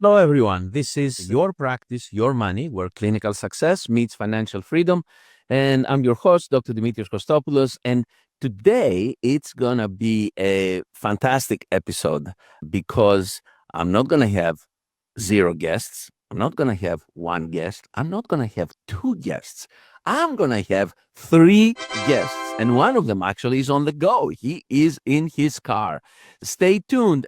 Hello, everyone. This is Your Practice, Your Money, where clinical success meets financial freedom. And I'm your host, Dr. Dimitrios Kostopoulos. And today it's going to be a fantastic episode because I'm not going to have 0 guests. I'm not going to have 1 guest. I'm not going to have 2 guests. I'm going to have 3 guests. And one of them actually is on the go. He is in his car. Stay tuned.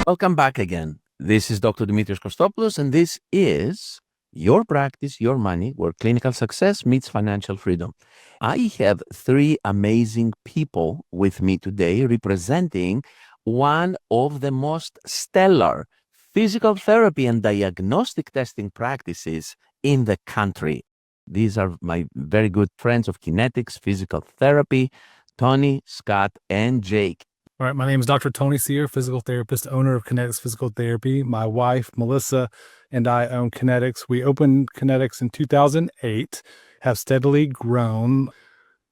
Welcome back again. This is Dr. Dimitrios Kostopoulos, and this is Your Practice, Your Money, where clinical success meets financial freedom. I have 3 amazing people with me today representing one of the most stellar physical therapy and diagnostic testing practices in the country. These are my very good friends of Kinetix Physical Therapy, Tony, Scott, and Jake. All right, my name is Dr. Tony Cere, physical therapist, owner of Kinetix Physical Therapy. My wife, Melissa, and I own Kinetix. We opened Kinetix in 2008, have steadily grown,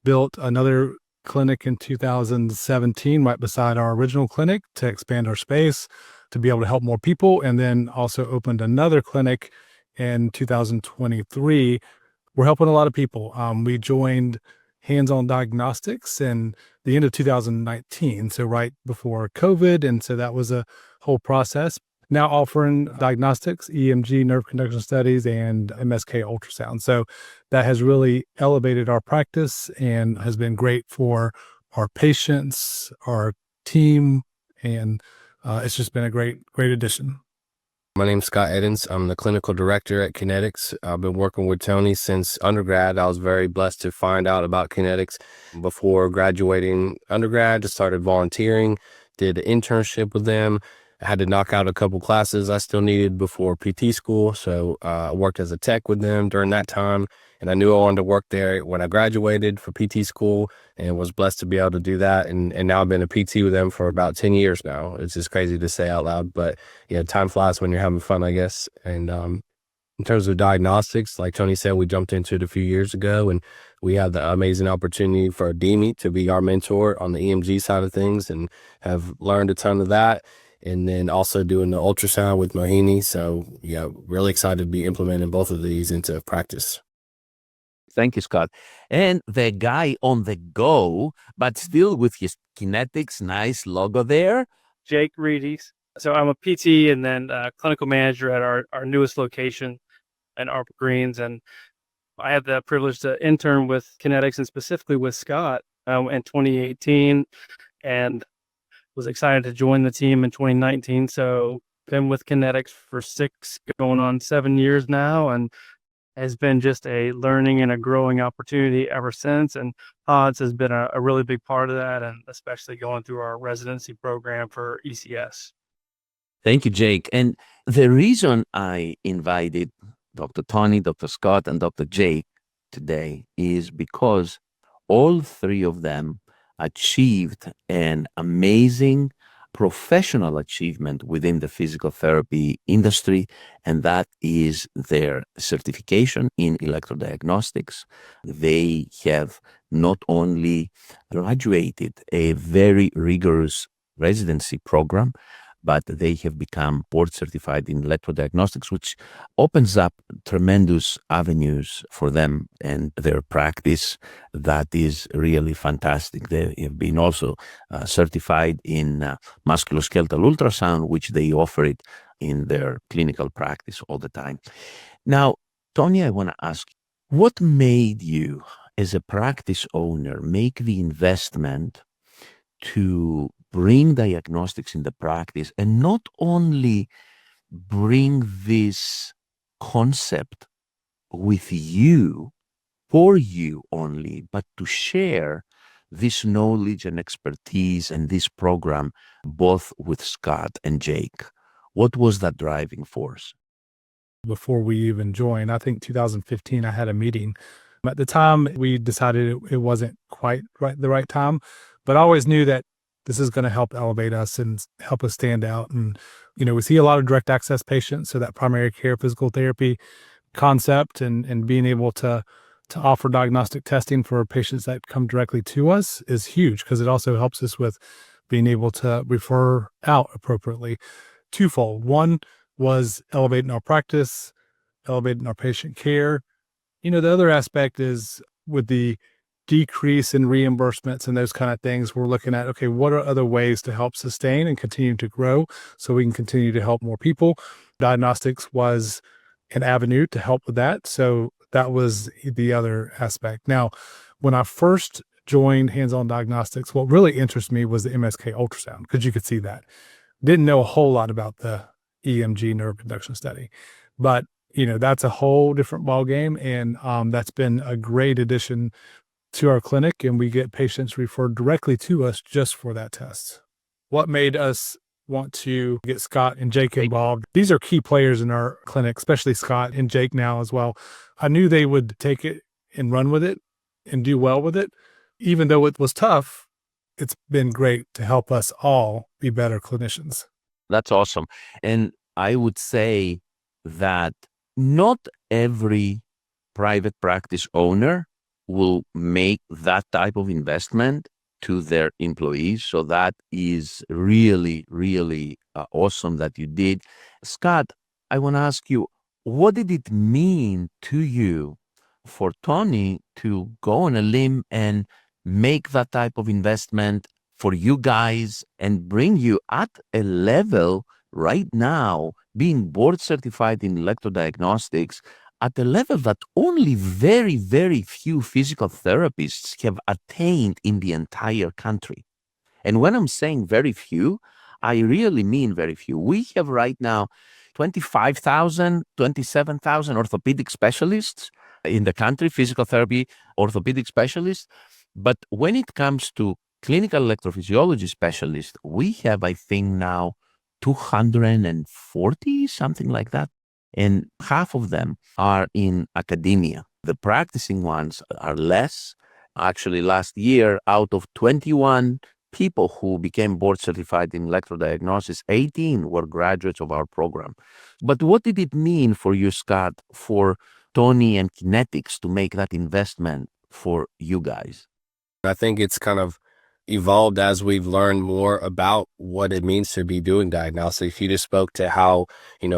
built another clinic in 2017 right beside our original clinic to expand our space, to be able to help more people, and then also opened another clinic in 2023. We're helping a lot of people. We joined Hands On Diagnostics in the end of 2019, so right before COVID, and so that was a whole process. Now offering diagnostics, EMG, nerve conduction studies, and MSK ultrasound. So that has really elevated our practice and has been great for our patients, our team, and it's just been a great addition. My name's Scott Eddins. I'm the clinical director at Kinetix. I've been working with Tony since undergrad. I was very blessed to find out about Kinetix before graduating undergrad. Just started volunteering, did an internship with them. I had to knock out a couple classes I still needed before PT school. So I worked as a tech with them during that time. And I knew I wanted to work there when I graduated for PT school and was blessed to be able to do that. And now I've been a PT with them for about 10 years now. It's just crazy to say out loud, but yeah, time flies when you're having fun, I guess. And in terms of diagnostics, like Tony said, we jumped into it a few years ago, and we had the amazing opportunity for Dimi to be our mentor on the EMG side of things and have learned a ton of that. And then also doing the ultrasound with Mohini. So yeah, really excited to be implementing both of these into practice. Thank you, Scott. And the guy on the go, but still with his Kinetix nice logo there. Jake Reidy. So I'm a PT and then clinical manager at our newest location in Arbor Greens. And I had the privilege to intern with Kinetix and specifically with Scott in 2018 and was excited to join the team in 2019. So been with Kinetix for 6 going on 7 years now, and has been just a learning and a growing opportunity ever since. And Hans has been a really big part of that, and especially going through our residency program for ECS. Thank you, Jake. And the reason I invited Dr. Tony, Dr. Scott, and Dr. Jake today is because all 3 of them achieved an amazing professional achievement within the physical therapy industry, and that is their certification in electrodiagnostics. They have not only graduated a very rigorous residency program, but they have become board certified in electrodiagnostics, which opens up tremendous avenues for them and their practice. That is really fantastic. They have been also certified in musculoskeletal ultrasound, which they offer it in their clinical practice all the time. Now, Tony, I want to ask, what made you, as a practice owner, make the investment to bring diagnostics in the practice and not only bring this concept with you, for you only, but to share this knowledge and expertise and this program, both with Scott and Jake? What was that driving force? Before we even joined, I think 2015, I had a meeting. At the time, we decided it wasn't quite the right time, but I always knew that this is going to help elevate us and help us stand out. And, we see a lot of direct access patients, so that primary care physical therapy concept and being able to offer diagnostic testing for patients that come directly to us is huge, because it also helps us with being able to refer out appropriately. Twofold. One was elevating our practice, elevating our patient care. The other aspect is with the decrease in reimbursements and those kind of things, we're looking at, okay, what are other ways to help sustain and continue to grow so we can continue to help more people? Diagnostics was an avenue to help with that. So that was the other aspect. Now, when I first joined Hands On Diagnostics, what really interested me was the MSK ultrasound, because you could see that. Didn't know a whole lot about the EMG neuroconduction study, but that's a whole different ballgame, and that's been a great addition to our clinic, and we get patients referred directly to us just for that test. What made us want to get Scott and Jake involved? These are key players in our clinic, especially Scott and Jake now as well. I knew they would take it and run with it and do well with it. Even though it was tough, it's been great to help us all be better clinicians. That's awesome. And I would say that not every private practice owner will make that type of investment to their employees. So that is really, really awesome that you did. Scott, I want to ask you, what did it mean to you for Tony to go on a limb and make that type of investment for you guys and bring you at a level right now, being board certified in electrodiagnostics, at a level that only very, very few physical therapists have attained in the entire country? And when I'm saying very few, I really mean very few. We have right now 25,000, 27,000 orthopedic specialists in the country, physical therapy orthopedic specialists. But when it comes to clinical electrophysiology specialists, we have, I think now, 240, something like that. And half of them are in academia. The practicing ones are less. Actually, last year, out of 21 people who became board certified in electrodiagnosis, 18 were graduates of our program. But what did it mean for you, Scott, for Tony and Kinetix to make that investment for you guys? I think it's kind of evolved as we've learned more about what it means to be doing diagnostics. You just spoke to how,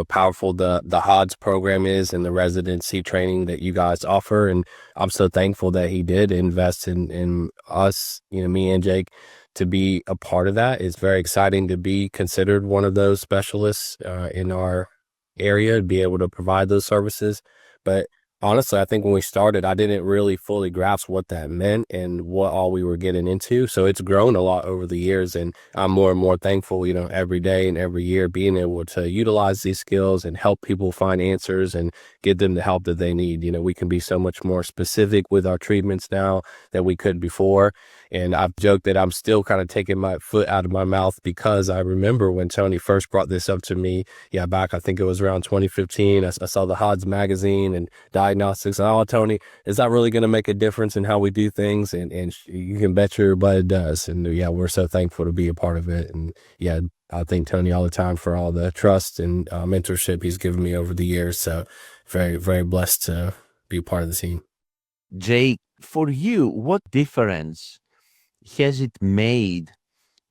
powerful the HODS program is and the residency training that you guys offer. And I'm so thankful that he did invest in us, me and Jake, to be a part of that. It's very exciting to be considered one of those specialists in our area, to be able to provide those services. But honestly, I think when we started, I didn't really fully grasp what that meant and what all we were getting into. So it's grown a lot over the years, and I'm more and more thankful, every day and every year being able to utilize these skills and help people find answers and get them the help that they need. We can be so much more specific with our treatments now than we could before. And I've joked that I'm still kind of taking my foot out of my mouth, because I remember when Tony first brought this up to me, back, I think it was around 2015, I saw the HODS magazine and diagnostics. Oh, Tony, is that really going to make a difference in how we do things? And you can bet your butt it does. And we're so thankful to be a part of it. And I thank Tony all the time for all the trust and mentorship he's given me over the years. So very, very blessed to be a part of the team. Jake, for you, what difference has it made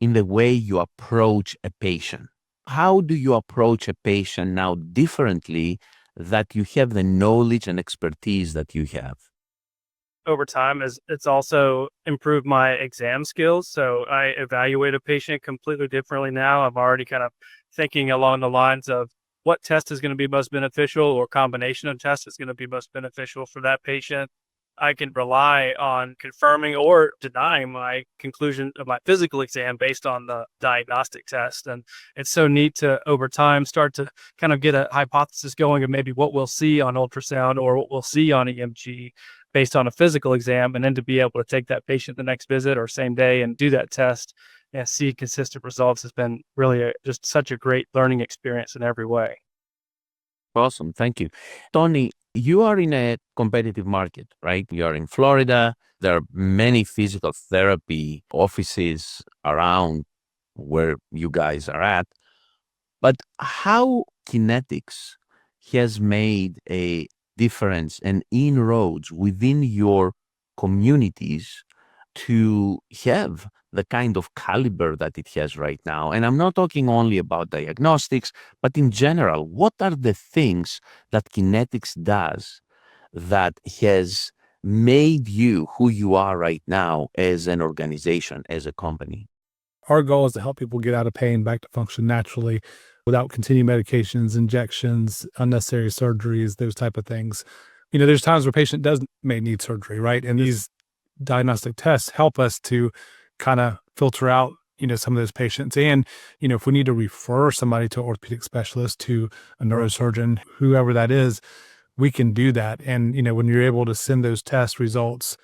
in the way you approach a patient? How do you approach a patient now differently that you have the knowledge and expertise that you have? Over time, it's also improved my exam skills. So I evaluate a patient completely differently now. I'm already kind of thinking along the lines of what test is going to be most beneficial, or combination of tests is going to be most beneficial for that patient. I can rely on confirming or denying my conclusion of my physical exam based on the diagnostic test. And it's so neat to, over time, start to kind of get a hypothesis going of maybe what we'll see on ultrasound or what we'll see on EMG based on a physical exam, and then to be able to take that patient the next visit or same day and do that test and see consistent results has been really just such a great learning experience in every way. Awesome. Thank you. Tony, you are in a competitive market, right? You are in Florida. There are many physical therapy offices around where you guys are at. But how Kinetix has made a difference and inroads within your communities to have the kind of caliber that it has right now? And I'm not talking only about diagnostics, but in general, what are the things that Kinetix does that has made you who you are right now as an organization, as a company? Our goal is to help people get out of pain, back to function naturally without continued medications, injections, unnecessary surgeries, those type of things. There's times where a patient may need surgery, right? And these diagnostic tests help us to kind of filter out, some of those patients. And, if we need to refer somebody to an orthopedic specialist, to a neurosurgeon, whoever that is, we can do that. And, when you're able to send those test results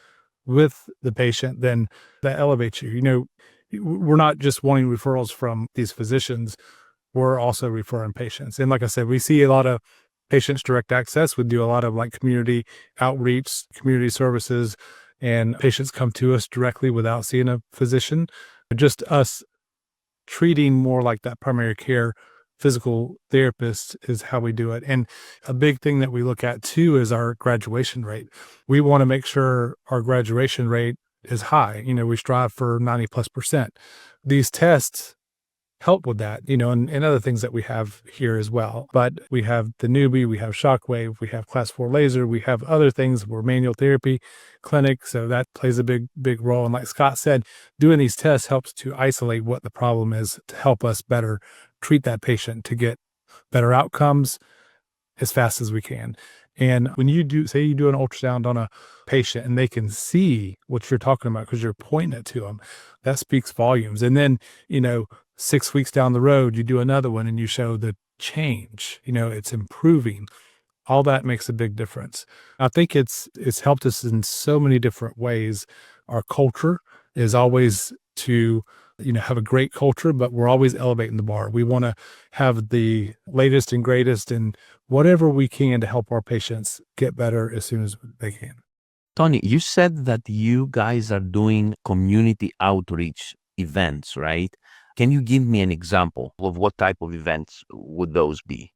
with the patient, then that elevates you. We're not just wanting referrals from these physicians, we're also referring patients. And like I said, we see a lot of patients direct access. We do a lot of like community outreach, community services, and patients come to us directly without seeing a physician. Just us treating more like that primary care physical therapist is how we do it. And a big thing that we look at too is our graduation rate. We want to make sure our graduation rate is high. We strive for 90+%. These tests help with that, and other things that we have here as well. But we have the newbie, we have shockwave, we have class 4 laser, we have other things. We're manual therapy clinic, so that plays a big role. And like Scott said, doing these tests helps to isolate what the problem is to help us better treat that patient to get better outcomes as fast as we can. And when you do an ultrasound on a patient and they can see what you're talking about because you're pointing it to them, that speaks volumes. And then, 6 weeks down the road, you do another one and you show the change, it's improving. All that makes a big difference. I think it's helped us in so many different ways. Our culture is always to, have a great culture, but we're always elevating the bar. We want to have the latest and greatest and whatever we can to help our patients get better as soon as they can. Tony, you said that you guys are doing community outreach events, right? Can you give me an example of what type of events would those be?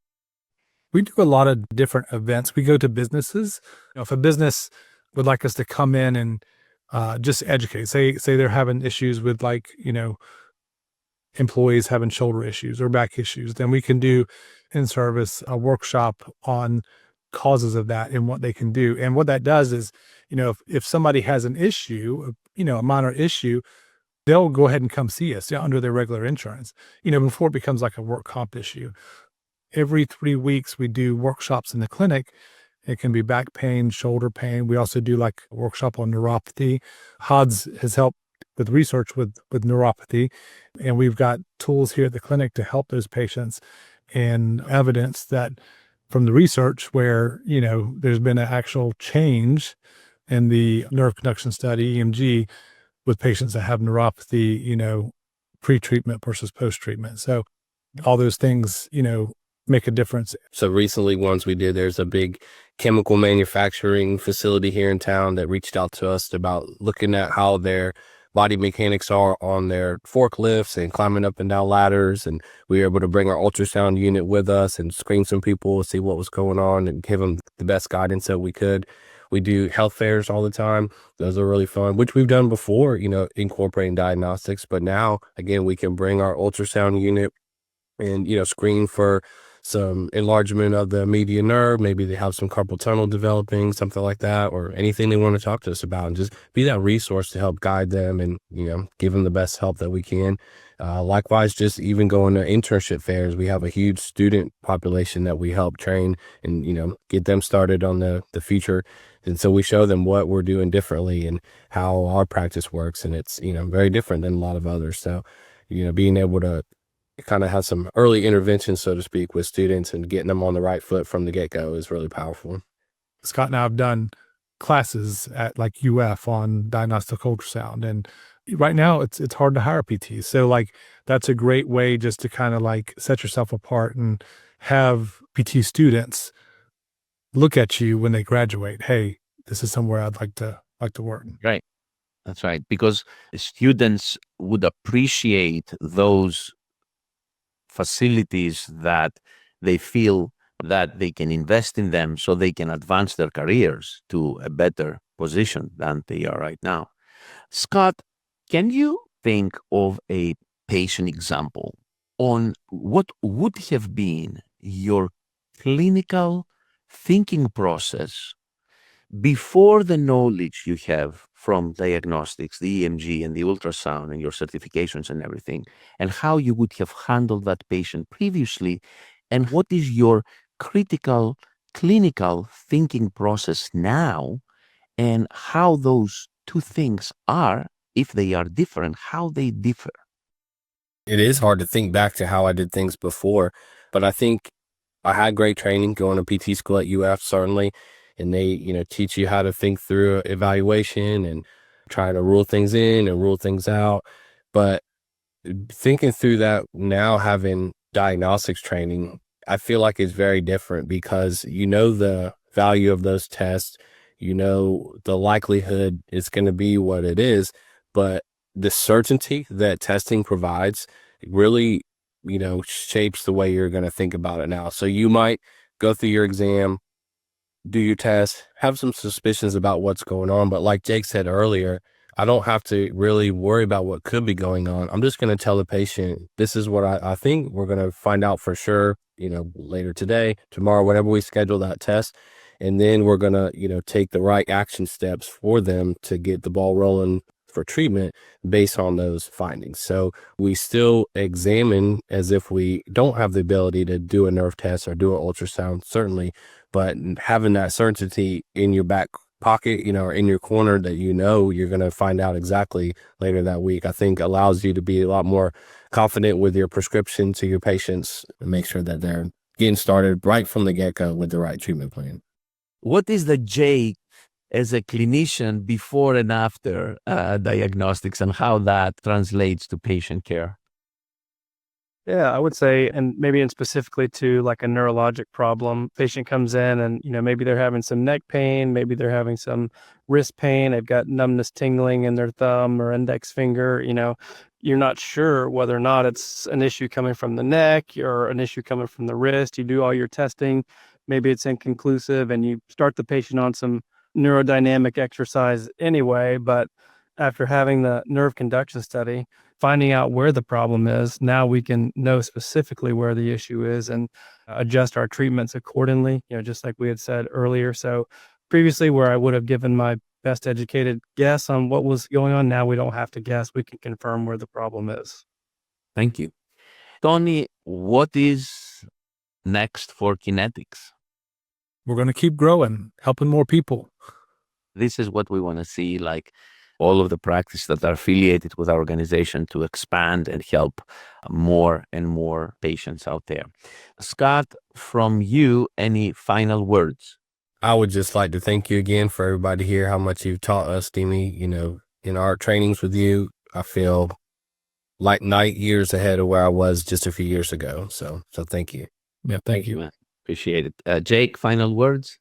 We do a lot of different events. We go to businesses. If a business would like us to come in and just educate, say they're having issues with employees having shoulder issues or back issues, then we can do in service a workshop on causes of that and what they can do. And what that does is, if somebody has an issue, a minor issue, they'll go ahead and come see us under their regular insurance, before it becomes like a work comp issue. Every 3 weeks, we do workshops in the clinic. It can be back pain, shoulder pain. We also do like a workshop on neuropathy. HODS has helped with research with neuropathy. And we've got tools here at the clinic to help those patients and evidence that from the research where, there's been an actual change in the nerve conduction study, EMG, with patients that have neuropathy, pre-treatment versus post-treatment. So all those things, make a difference. So recently, ones we did, there's a big chemical manufacturing facility here in town that reached out to us about looking at how their body mechanics are on their forklifts and climbing up and down ladders. And we were able to bring our ultrasound unit with us and screen some people, see what was going on and give them the best guidance that we could. We do health fairs all the time. Those are really fun, which we've done before, incorporating diagnostics. But now, again, we can bring our ultrasound unit and, screen for some enlargement of the median nerve. Maybe they have some carpal tunnel developing, something like that, or anything they want to talk to us about, and just be that resource to help guide them and, give them the best help that we can. Likewise, just even going to internship fairs, we have a huge student population that we help train and, get them started on the future. And so we show them what we're doing differently and how our practice works. And it's, very different than a lot of others. So, being able to kind of have some early intervention, so to speak, with students and getting them on the right foot from the get-go is really powerful. Scott and I have done classes at like UF on diagnostic ultrasound. And right now it's hard to hire PTs. So like that's a great way just to kind of like set yourself apart and have PT students look at you when they graduate. Hey, this is somewhere I'd like to work. Right. That's right. Because students would appreciate those facilities that they feel that they can invest in them so they can advance their careers to a better position than they are right now. Scott, can you think of a patient example on what would have been your clinical thinking process before the knowledge you have from diagnostics, the EMG and the ultrasound and your certifications and everything, and how you would have handled that patient previously, and what is your critical clinical thinking process now, and how those two things are, if they are different, how they differ? It is hard to think back to how I did things before, but I think I had great training going to PT school at UF, certainly. And they, teach you how to think through evaluation and try to rule things in and rule things out. But thinking through that now, having diagnostics training, I feel like it's very different because the value of those tests, the likelihood it's going to be what it is, but the certainty that testing provides really, shapes the way you're going to think about it now. So you might go through your exam, do your test, have some suspicions about what's going on. But like Jake said earlier, I don't have to really worry about what could be going on. I'm just going to tell the patient, this is what I think. We're going to find out for sure, later today, tomorrow, whenever we schedule that test. And then we're going to, take the right action steps for them to get the ball rolling for treatment based on those findings. So we still examine as if we don't have the ability to do a nerve test or do an ultrasound, certainly, but having that certainty in your back pocket, or in your corner that you're going to find out exactly later that week, I think allows you to be a lot more confident with your prescription to your patients and make sure that they're getting started right from the get-go with the right treatment plan. What is the Jake as a clinician before and after diagnostics, and how that translates to patient care? Yeah, I would say, and maybe in specifically to like a neurologic problem, patient comes in and, maybe they're having some neck pain, maybe they're having some wrist pain, they've got numbness tingling in their thumb or index finger, you're not sure whether or not it's an issue coming from the neck or an issue coming from the wrist. You do all your testing, maybe it's inconclusive, and you start the patient on some neurodynamic exercise anyway, but after having the nerve conduction study, finding out where the problem is, now we can know specifically where the issue is and adjust our treatments accordingly, just like we had said earlier. So previously, where I would have given my best educated guess on what was going on, now we don't have to guess. We can confirm where the problem is. Thank you. Tony, what is next for Kinetix? We're going to keep growing, helping more people. This is what we want to see, like all of the practices that are affiliated with our organization, to expand and help more and more patients out there. Scott, from you, any final words? I would just like to thank you again for everybody here, how much you've taught us, Dimi. In our trainings with you, I feel like light years ahead of where I was just a few years ago. So thank you. Yeah, thank you. Man. Appreciate it. Jake, final words?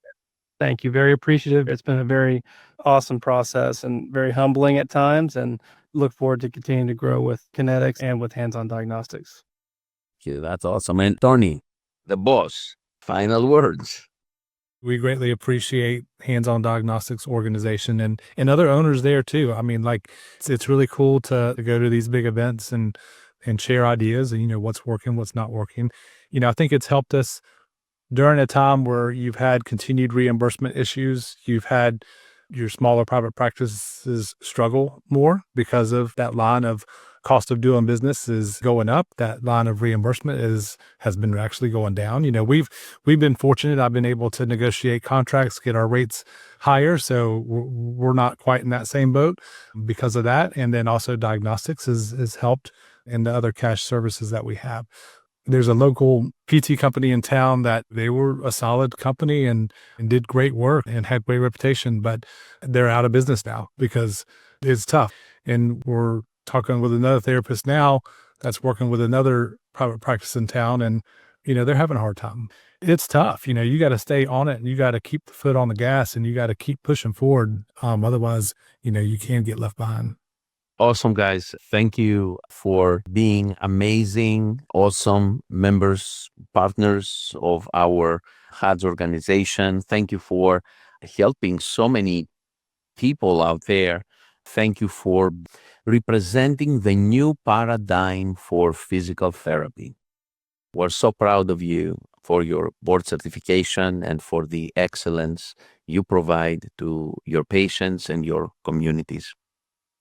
Thank you. Very appreciative. It's been a very awesome process and very humbling at times, and look forward to continuing to grow with Kinetix and with Hands On Diagnostics. Yeah, that's awesome. And Tony, the boss, final words. We greatly appreciate Hands On Diagnostics organization and other owners there too. I mean, like it's really cool to go to these big events and share ideas and what's working, what's not working. I think it's helped us during a time where you've had continued reimbursement issues. You've had your smaller private practices struggle more because of that line of cost of doing business is going up. That line of reimbursement has been actually going down. We've been fortunate. I've been able to negotiate contracts, get our rates higher. So we're not quite in that same boat because of that. And then also diagnostics has helped, and the other cash services that we have. There's a local PT company in town that they were a solid company and did great work and had great reputation, but they're out of business now because it's tough. And we're talking with another therapist now that's working with another private practice in town, and they're having a hard time. It's tough. You got to stay on it, and you got to keep the foot on the gas, and you got to keep pushing forward. Otherwise, you can get left behind. Awesome, guys. Thank you for being amazing, awesome members, partners of our HADS organization. Thank you for helping so many people out there. Thank you for representing the new paradigm for physical therapy. We're so proud of you for your board certification and for the excellence you provide to your patients and your communities.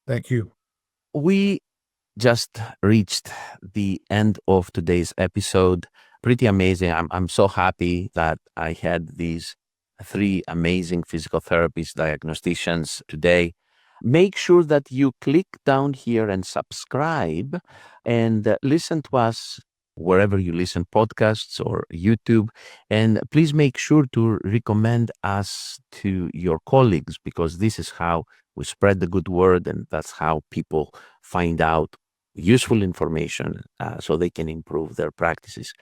Thank you. We just reached the end of today's episode. Pretty amazing. I'm so happy that I had these 3 amazing physical therapists, diagnosticians today. Make sure that you click down here and subscribe and listen to us wherever you listen podcasts or YouTube. And please make sure to recommend us to your colleagues, because this is how we spread the good word, and that's how people find out useful information so they can improve their practices.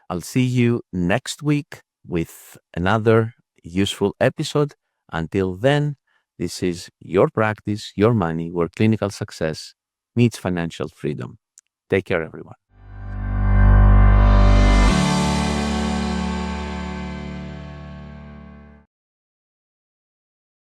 I'll see you next week with another useful episode. Until then, this is your practice, your money, where clinical success meets financial freedom. Take care, everyone.